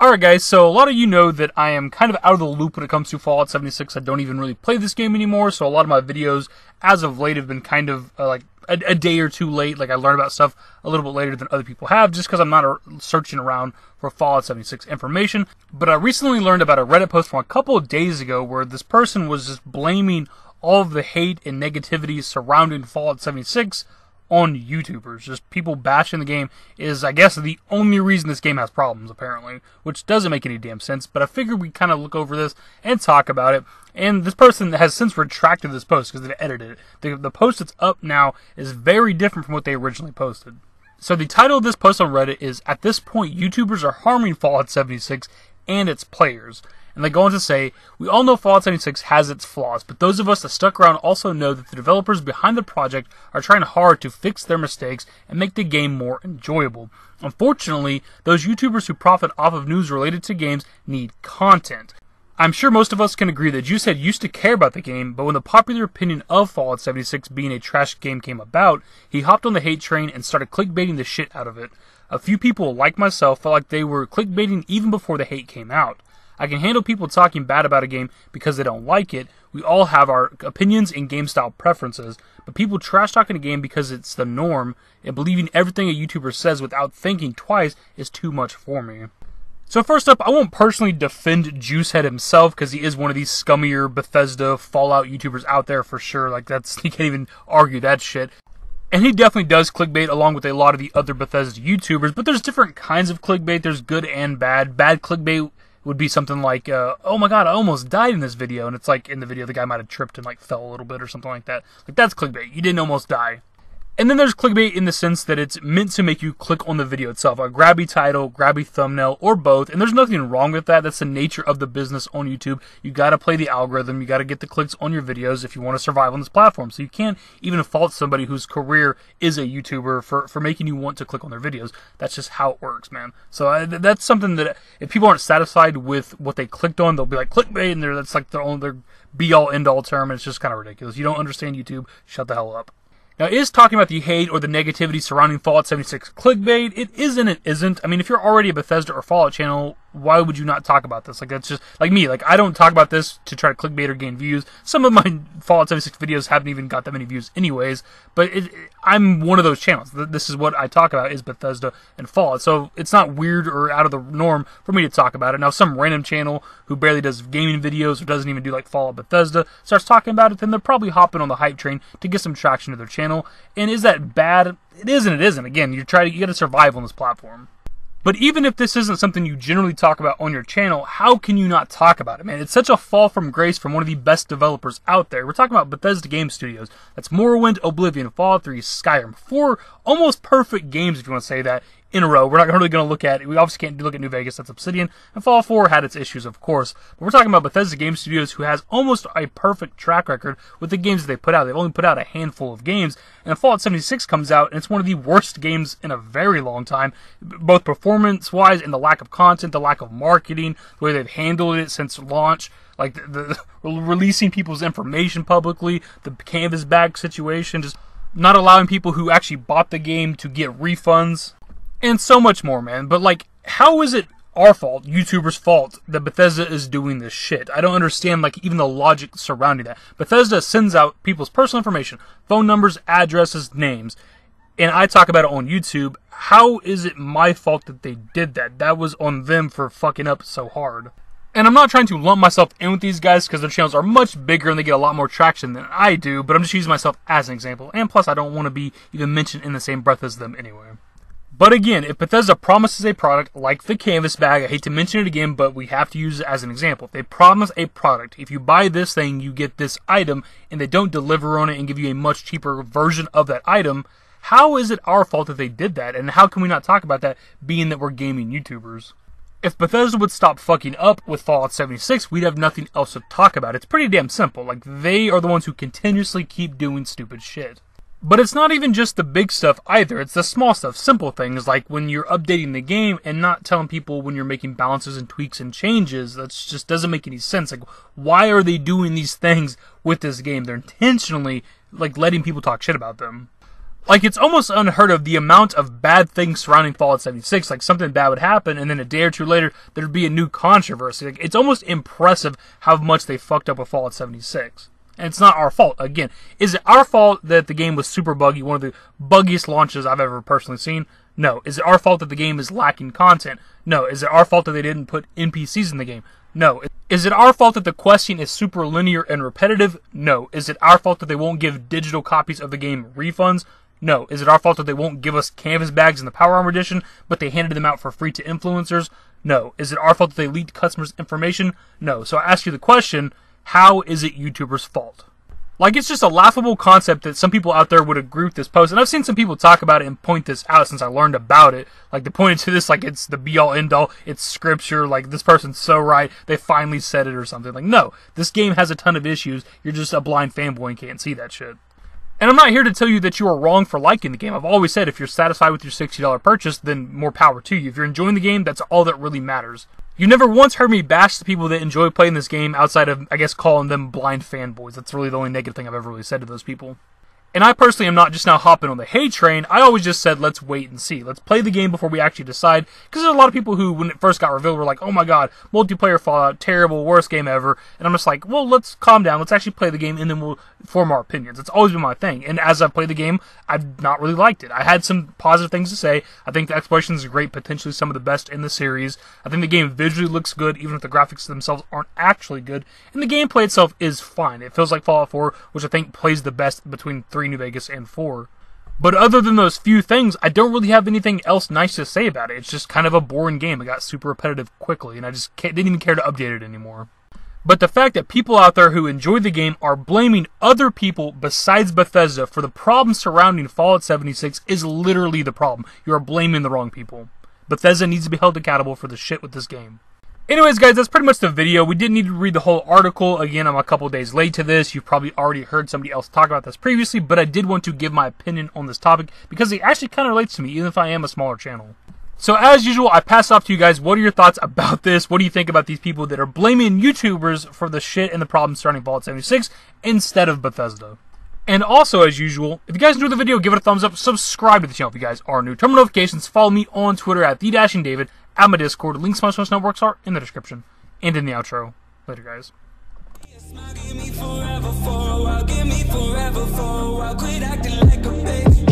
Alright guys, so a lot of you know that I am kind of out of the loop when it comes to Fallout 76. I don't even really play this game anymore, so a lot of my videos as of late have been kind of like a day or two late. Like I learned about stuff a little bit later than other people have, just because I'm not searching around for Fallout 76 information. But I recently learned about a Reddit post from a couple of days ago where this person was just blaming all of the hate and negativity surrounding Fallout 76 on YouTubers. Just people bashing the game is, I guess, the only reason this game has problems, apparently, which doesn't make any damn sense, but I figured we'd kind of look over this and talk about it. And this person has since retracted this post because they edited it. The post that's up now is very different from what they originally posted. So the title of this post on Reddit is, "At this point, YouTubers are harming Fallout 76 and its players." And they go on to say, "We all know Fallout 76 has its flaws, but those of us that stuck around also know that the developers behind the project are trying hard to fix their mistakes and make the game more enjoyable. Unfortunately, those YouTubers who profit off of news related to games need content. I'm sure most of us can agree that Juicehead used to care about the game, but when the popular opinion of Fallout 76 being a trash game came about, he hopped on the hate train and started clickbaiting the shit out of it. A few people, like myself, felt like they were clickbaiting even before the hate came out. I can handle people talking bad about a game because they don't like it. We all have our opinions and game style preferences, but people trash talking a game because it's the norm, and believing everything a YouTuber says without thinking twice is too much for me." So first up, I won't personally defend Juicehead himself because he is one of these scummier Bethesda Fallout YouTubers out there for sure. Like you can't even argue that shit. And he definitely does clickbait along with a lot of the other Bethesda YouTubers, but there's different kinds of clickbait. There's good and bad. Bad clickbait would be something like, "Oh my god, I almost died in this video," and it's like in the video the guy might have tripped and like fell a little bit or something like that. Like that's clickbait. You didn't almost die. And then there's clickbait in the sense that it's meant to make you click on the video itself. A grabby title, grabby thumbnail, or both. And there's nothing wrong with that. That's the nature of the business on YouTube. You gotta play the algorithm. You gotta get the clicks on your videos if you want to survive on this platform. So you can't even fault somebody whose career is a YouTuber for making you want to click on their videos. That's just how it works, man. So that's something that if people aren't satisfied with what they clicked on, they'll be like, clickbait, and that's like their be-all, end-all term, and it's just kind of ridiculous. You don't understand YouTube, shut the hell up. Now, is talking about the hate or the negativity surrounding Fallout 76 clickbait? It is and it isn't. I mean, if you're already a Bethesda or Fallout channel, why would you not talk about this? Like, that's just, like me, like, I don't talk about this to try to clickbait or gain views. Some of my Fallout 76 videos haven't even got that many views anyways, but I'm one of those channels. This is what I talk about, is Bethesda and Fallout. So it's not weird or out of the norm for me to talk about it. Now, some random channel who barely does gaming videos or doesn't even do like Fallout Bethesda starts talking about it, then they're probably hopping on the hype train to get some traction to their channel. And is that bad? It is and it isn't. Again, you got to survive on this platform. But even if this isn't something you generally talk about on your channel, how can you not talk about it, man? It's such a fall from grace from one of the best developers out there. We're talking about Bethesda Game Studios. That's Morrowind, Oblivion, Fallout 3, Skyrim. 4 almost perfect games, if you want to say that, in a row. We're not really going to look at it. We obviously can't look at New Vegas. That's Obsidian. And Fallout 4 had its issues, of course. But we're talking about Bethesda Game Studios, who has almost a perfect track record with the games that they put out. They've only put out a handful of games. And Fallout 76 comes out, and it's one of the worst games in a very long time, both performance-wise and the lack of content, the lack of marketing, the way they've handled it since launch. Like the releasing people's information publicly, the canvas bag situation, just not allowing people who actually bought the game to get refunds. And so much more, man. But, like, how is it our fault, YouTubers' fault, that Bethesda is doing this shit? I don't understand, like, even the logic surrounding that. Bethesda sends out people's personal information, phone numbers, addresses, names, and I talk about it on YouTube. How is it my fault that they did that? That was on them for fucking up so hard. And I'm not trying to lump myself in with these guys because their channels are much bigger and they get a lot more traction than I do, but I'm just using myself as an example. And plus, I don't want to be even mentioned in the same breath as them anyway. But again, if Bethesda promises a product like the canvas bag, I hate to mention it again, but we have to use it as an example. If they promise a product, if you buy this thing, you get this item, and they don't deliver on it and give you a much cheaper version of that item, how is it our fault that they did that? And how can we not talk about that, being that we're gaming YouTubers? If Bethesda would stop fucking up with Fallout 76, we'd have nothing else to talk about. It's pretty damn simple. Like, they are the ones who continuously keep doing stupid shit. But it's not even just the big stuff either. It's the small stuff, simple things like when you're updating the game and not telling people when you're making balances and tweaks and changes. That just doesn't make any sense. Like, why are they doing these things with this game? They're intentionally, like, letting people talk shit about them. Like, it's almost unheard of the amount of bad things surrounding Fallout 76. Like, something bad would happen, and then a day or two later, there'd be a new controversy. Like, it's almost impressive how much they fucked up with Fallout 76. And it's not our fault. Again, is it our fault that the game was super buggy, one of the buggiest launches I've ever personally seen? No. Is it our fault that the game is lacking content? No. Is it our fault that they didn't put NPCs in the game? No. Is it our fault that the questing is super linear and repetitive? No. Is it our fault that they won't give digital copies of the game refunds? No. Is it our fault that they won't give us canvas bags in the Power Armor Edition, but they handed them out for free to influencers? No. Is it our fault that they leaked customers' information? No. So I ask you the question, how is it YouTubers' fault? Like, it's just a laughable concept that some people out there would agree with this post, and I've seen some people talk about it and point this out since I learned about it. Like, they pointed to this like it's the be-all, end-all, it's scripture, like, this person's so right, they finally said it or something. Like, no, this game has a ton of issues, you're just a blind fanboy and can't see that shit. And I'm not here to tell you that you are wrong for liking the game. I've always said if you're satisfied with your $60 purchase, then more power to you. If you're enjoying the game, that's all that really matters. You never once heard me bash the people that enjoy playing this game outside of, I guess, calling them blind fanboys. That's really the only negative thing I've ever really said to those people. And I personally am not just now hopping on the hate train. I always just said, let's wait and see. Let's play the game before we actually decide. Because there's a lot of people who, when it first got revealed, were like, oh my god, multiplayer Fallout, terrible, worst game ever. And I'm just like, well, let's calm down. Let's actually play the game, and then we'll form our opinions. It's always been my thing. And as I've played the game, I've not really liked it. I had some positive things to say. I think the exploration is great, potentially some of the best in the series. I think the game visually looks good, even if the graphics themselves aren't actually good. And the gameplay itself is fine. It feels like Fallout 4, which I think plays the best between 3 New Vegas and 4. But other than those few things, I don't really have anything else nice to say about it. It's just kind of a boring game. It got super repetitive quickly, and I just didn't even care to update it anymore. But the fact that people out there who enjoy the game are blaming other people besides Bethesda for the problems surrounding Fallout 76 is literally the problem. You are blaming the wrong people. Bethesda needs to be held accountable for the shit with this game. Anyways, guys, that's pretty much the video. We didn't need to read the whole article. Again, I'm a couple days late to this. You've probably already heard somebody else talk about this previously, but I did want to give my opinion on this topic because it actually kind of relates to me, even if I am a smaller channel. So, as usual, I pass it off to you guys. What are your thoughts about this? What do you think about these people that are blaming YouTubers for the shit and the problems surrounding Fallout 76 instead of Bethesda? And also, as usual, if you guys enjoyed the video, give it a thumbs up, subscribe to the channel if you guys are new. Turn on notifications, follow me on Twitter at TheDashingDavid, at my Discord. Links to my social networks are in the description and in the outro. Later, guys. Give me forever for a while, give me forever for a while. Quit acting like a baby.